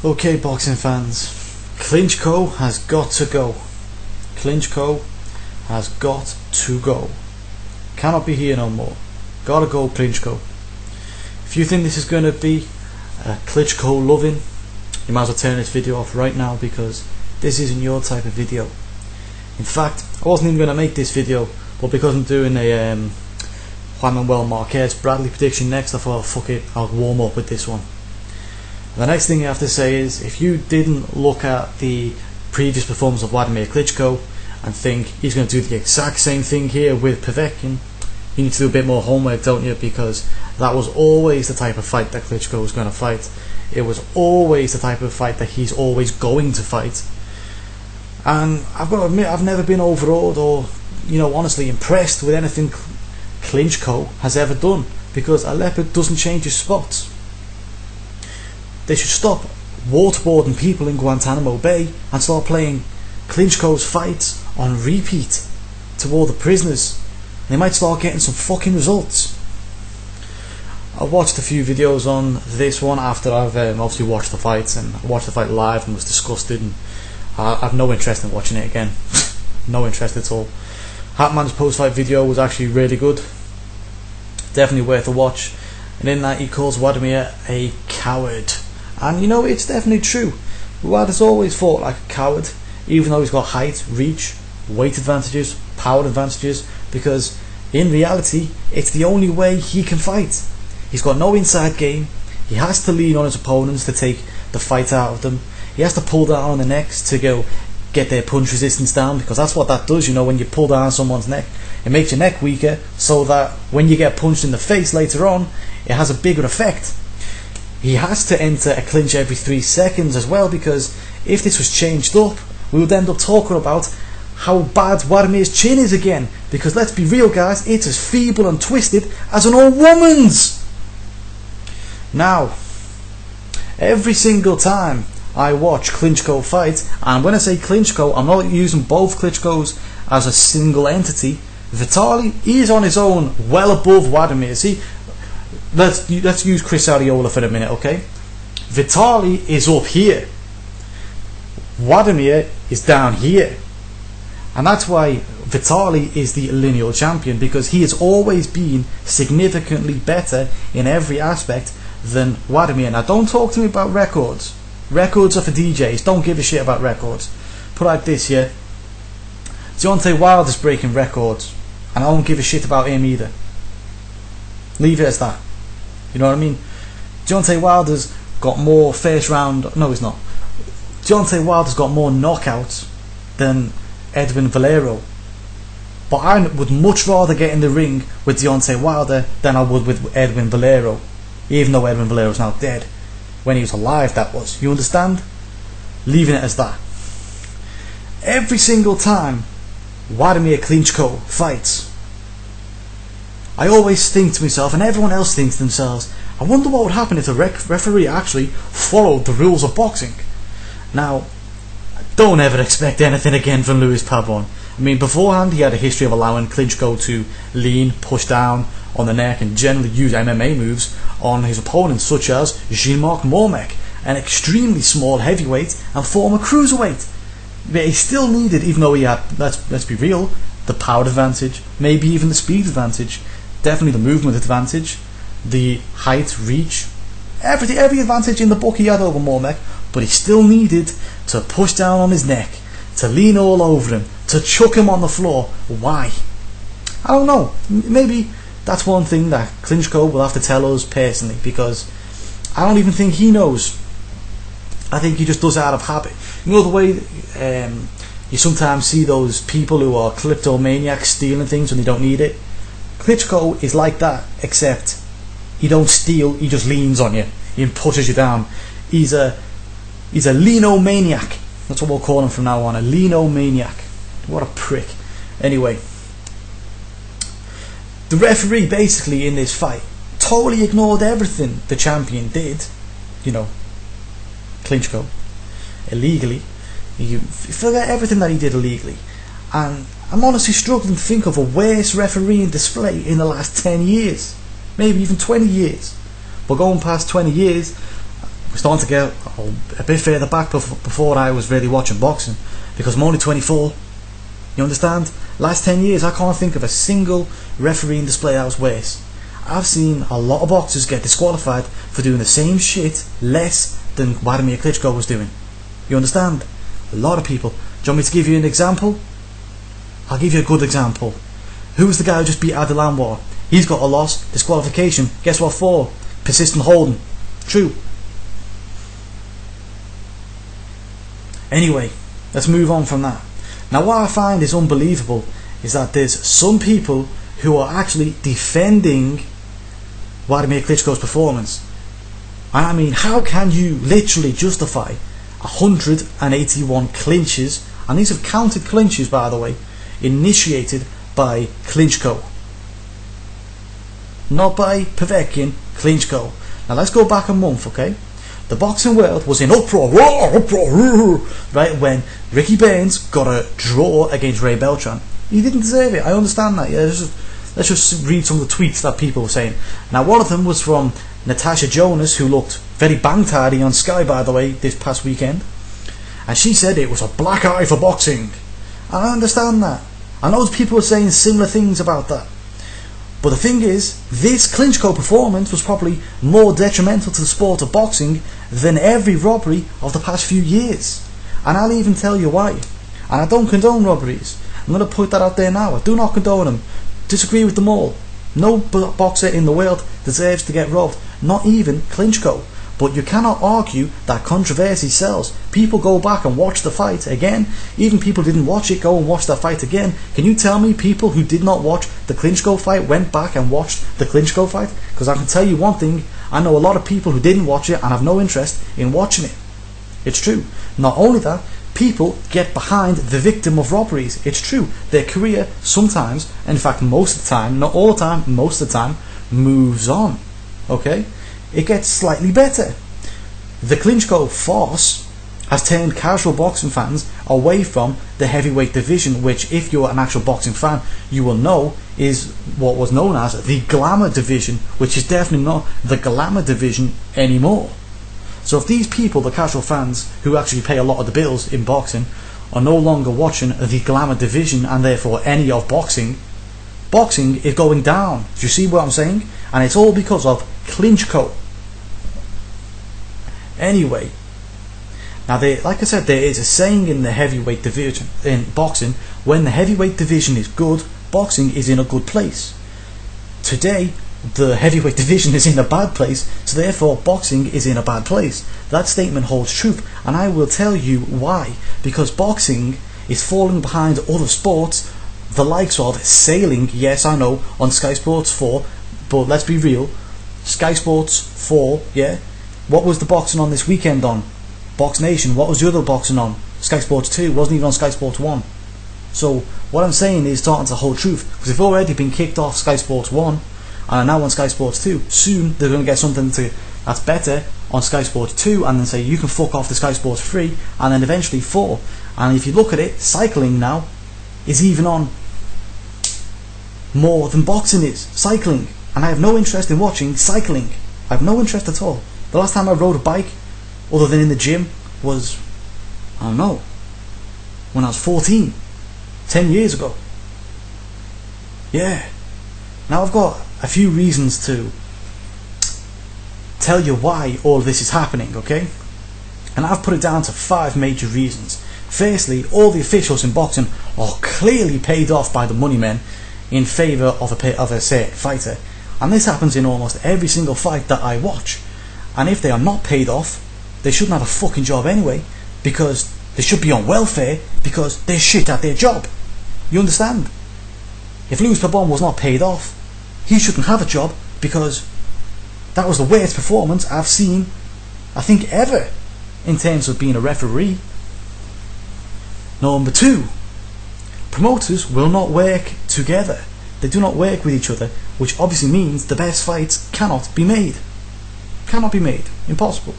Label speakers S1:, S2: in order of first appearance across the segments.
S1: Okay, boxing fans, Klinchko has got to go. Klinchko has got to go. Cannot be here no more. Gotta go, Klinchko. If you think this is going to be Klitschko loving, you might as well turn this video off right now, because this isn't your type of video. In fact, I wasn't even going to make this video, but because I'm doing a Juan Manuel Marquez Bradley prediction next, I thought, fuck it, I'll warm up with this one. The next thing you have to say is, if you didn't look at the previous performance of Vladimir Klitschko and think he's going to do the exact same thing here with Povetkin, you need to do a bit more homework, don't you? Because that was always the type of fight that Klitschko was going to fight. It was always the type of fight that he's always going to fight. And I've got to admit, I've never been overawed or, honestly impressed with anything Klinchko has ever done, because a leopard doesn't change his spots. They should stop waterboarding people in Guantanamo Bay and start playing Klinchko's fights on repeat to all the prisoners. They might start getting some fucking results. I watched a few videos on this one after I've obviously watched the fights, and I watched the fight live and was disgusted, and I've no interest in watching it again. No interest at all. Hatman's post-fight video was actually really good. Definitely worth a watch. And in that, he calls Vladimir a coward. And it's definitely true. Vlad has always fought like a coward, even though he's got height, reach, weight advantages, power advantages, because in reality, it's the only way he can fight. He's got no inside game. He has to lean on his opponents to take the fight out of them. He has to pull down on the necks to go get their punch resistance down, because that's what that does. When you pull down someone's neck, it makes your neck weaker, so that when you get punched in the face later on, it has a bigger effect. He has to enter a clinch every 3 seconds as well, because if this was changed up, we would end up talking about how bad Vladimir's chin is again, because let's be real, guys, it's as feeble and twisted as an old woman's. Now, every single time I watch Klinchko fight, and when I say Klinchko, I'm not using both Klitschkos as a single entity. Vitali is on his own, well above Vladimir. See, let's use Chris Ariola for a minute, okay? Vitali is up here. Vladimir is down here. And that's why Vitali is the lineal champion, because he has always been significantly better in every aspect than Vladimir. Now, don't talk to me about records. Records are for DJs. Don't give a shit about records. Put it like this, yeah? Deontay Wilder's breaking records, and I don't give a shit about him either. Leave it as that. You know what I mean? Deontay Wilder's got more first round... No, he's not. Deontay Wilder's got more knockouts than Edwin Valero. But I would much rather get in the ring with Deontay Wilder than I would with Edwin Valero. Even though Edwin Valero's now dead. When he was alive, that was. You understand? Leaving it as that. Every single time Vladimir Klitschko fights, I always think to myself, and everyone else thinks to themselves, I wonder what would happen if the referee actually followed the rules of boxing. Now, don't ever expect anything again from Luis Pavon. I mean, beforehand he had a history of allowing Klitschko to lean, push down on the neck, and generally use MMA moves on his opponents, such as Jean-Marc Mormec, an extremely small heavyweight and former cruiserweight. But he still needed, even though he had, let's be real, the power advantage, maybe even the speed advantage, definitely the movement advantage, the height, reach, every advantage in the book he had over Mormec, but he still needed to push down on his neck, to lean all over him, to chuck him on the floor. Why? I don't know. Maybe that's one thing that Klinchko will have to tell us personally, because I don't even think he knows. I think he just does it out of habit. The way you sometimes see those people who are kleptomaniacs stealing things when they don't need it. Klitschko is like that, except he don't steal, he just leans on you. He pushes you down. He's a leanomaniac. That's what we'll call him from now on, a leanomaniac. What a prick. Anyway, the referee basically in this fight totally ignored everything the champion did. Klinchko, illegally. You forget everything that he did illegally. And I'm honestly struggling to think of a worse refereeing display in the last 10 years. Maybe even 20 years. But going past 20 years, we're starting to get a bit further back before I was really watching boxing, because I'm only 24. You understand? Last 10 years I can't think of a single referee in display that was worse. I've seen a lot of boxers get disqualified for doing the same shit less than Vladimir Klitschko was doing. You understand? A lot of people. Do you want me to give you an example? I'll give you a good example. Who was the guy who just beat Adil Anwar? He's got a loss, disqualification. Guess what for? Persistent holding. True. Anyway, let's move on from that. Now what I find is unbelievable is that there's some people who are actually defending Vladimir Klitschko's performance. And I mean, how can you literally justify 181 clinches, and these have counted clinches by the way, initiated by Klinchko, not by Povetkin, Klinchko. Now let's go back a month, okay? The boxing world was in uproar, right, when Ricky Burns got a draw against Ray Beltran. He didn't deserve it, I understand that. Yeah, let's just read some of the tweets that people were saying. Now one of them was from Natasha Jonas, who looked very bang-tardy on Sky by the way this past weekend, and she said it was a black eye for boxing. And I understand that. I know people were saying similar things about that. But the thing is, this Klinchko performance was probably more detrimental to the sport of boxing than every robbery of the past few years. And I'll even tell you why. And I don't condone robberies. I'm going to put that out there now. I do not condone them. Disagree with them all. No boxer in the world deserves to get robbed. Not even Klinchko. But you cannot argue that controversy sells. People go back and watch the fight again. Even people who didn't watch it go and watch that fight again. Can you tell me people who did not watch the Klinchko fight went back and watched the Klinchko fight? Because I can tell you one thing, I know a lot of people who didn't watch it and have no interest in watching it. It's true. Not only that, people get behind the victim of robberies. It's true. Their career sometimes, in fact most of the time, not all the time, most of the time, moves on. Okay? It gets slightly better. The Klinchko farce has turned casual boxing fans away from the heavyweight division, which if you're an actual boxing fan you will know is what was known as the glamour division, which is definitely not the glamour division anymore. So if these people, the casual fans who actually pay a lot of the bills in boxing, are no longer watching the glamour division and therefore any of boxing, boxing is going down. Do you see what I'm saying? And it's all because of Klinchko. Anyway, now like I said, there is a saying in the heavyweight division in boxing: when the heavyweight division is good, boxing is in a good place. Today, the heavyweight division is in a bad place, so therefore boxing is in a bad place. That statement holds truth, and I will tell you why. Because boxing is falling behind other sports, the likes of sailing. Yes, I know, on Sky Sports 4, but let's be real, Sky Sports 4, yeah. What was the boxing on this weekend on? Box Nation. What was the other boxing on? Sky Sports 2. Wasn't even on Sky Sports 1. So what I'm saying is starting to hold truth, because they've already been kicked off Sky Sports 1 and are now on Sky Sports 2. Soon they're going to get something that's better on Sky Sports 2, and then say you can fuck off to Sky Sports 3, and then eventually 4. And if you look at it, cycling now is even on more than boxing is. Cycling. And I have no interest in watching cycling. I have no interest at all. The last time I rode a bike, other than in the gym, was, I don't know, when I was 14, 10 years ago. Yeah. Now I've got a few reasons to tell you why all this is happening, okay? And I've put it down to 5 major reasons. Firstly, all the officials in boxing are clearly paid off by the money men in favour of a certain fighter. And this happens in almost every single fight that I watch. And if they are not paid off, they shouldn't have a fucking job anyway, because they should be on welfare, because they're shit at their job. You understand? If Louis Pabon was not paid off, he shouldn't have a job, because that was the worst performance I've seen, I think, ever, in terms of being a referee. Number 2, promoters will not work together. They do not work with each other, which obviously means the best fights cannot be made. Cannot be made. Impossible.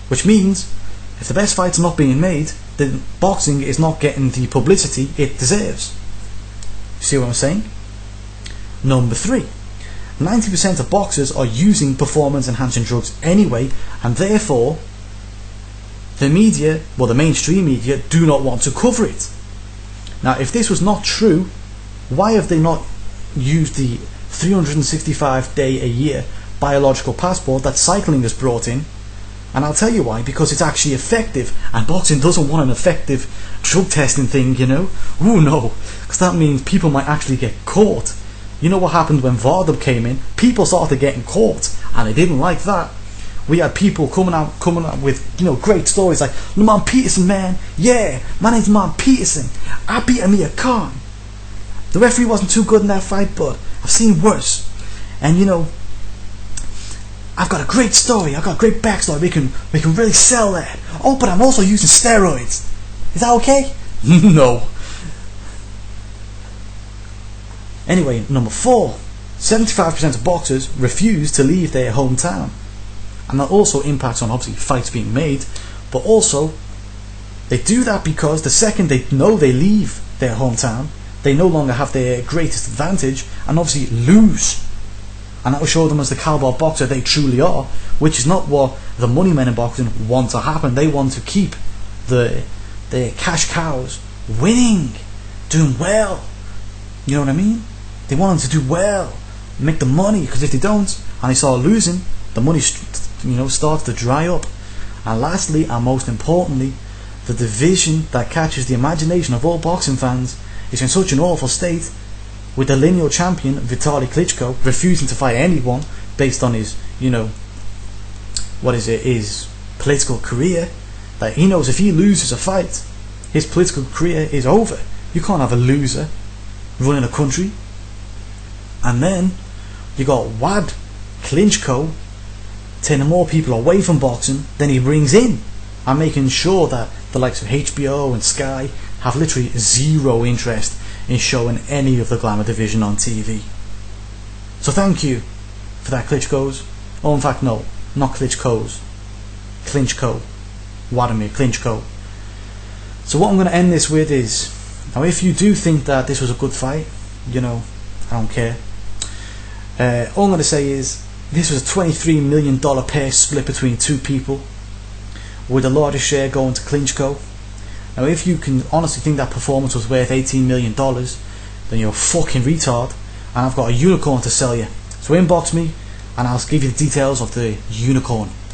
S1: Which means, if the best fights are not being made, then boxing is not getting the publicity it deserves. You see what I'm saying? Number 3, 90% of boxers are using performance enhancing drugs anyway, and therefore the media, well, the mainstream media, do not want to cover it. Now, if this was not true, why have they not used the 365-day a year biological passport that cycling has brought in? And I'll tell you why, because it's actually effective, and boxing doesn't want an effective drug testing thing, you know? Ooh, no, because that means people might actually get caught. You know what happened when Vardab came in? People started getting caught, and they didn't like that. We had people coming out with, you know, great stories like, Lamont Peterson, man, yeah, my name's Lamont Peterson, I beat Amir Khan. The referee wasn't too good in that fight, but I've seen worse. And you know, I've got a great story, I've got a great backstory, we can really sell that. Oh, but I'm also using steroids. Is that okay? No. Anyway, number 4, 75% of boxers refuse to leave their hometown. And that also impacts on, obviously, fights being made, but also they do that because the second they know they leave their hometown, they no longer have their greatest advantage and obviously lose. And that will show them as the cowboy boxer they truly are, which is not what the money men in boxing want to happen. They want to keep their cash cows winning, doing well. You know what I mean? They want them to do well, make the money, because if they don't and they start losing, the money starts to dry up. And lastly, and most importantly, the division that catches the imagination of all boxing fans is in such an awful state, with the lineal champion Vitaly Klitschko refusing to fight anyone based on his, his political career, that he knows if he loses a fight, his political career is over. You can't have a loser running a country. And then you got Wad Klinchko turning more people away from boxing than he brings in, and making sure that the likes of HBO and Sky have literally zero interest in showing any of the glamour division on TV. So thank you for that, Klitschko's. Oh, in fact, no, not Klitschko's. Klinchko. Wladimir Klinchko. So what I'm going to end this with is, now if you do think that this was a good fight, I don't care. All I'm going to say is, this was a $23 million pair split between two people, with the largest share going to Klinchko. Now if you can honestly think that performance was worth $18 million, then you're a fucking retard, and I've got a unicorn to sell you. So inbox me and I'll give you the details of the unicorn.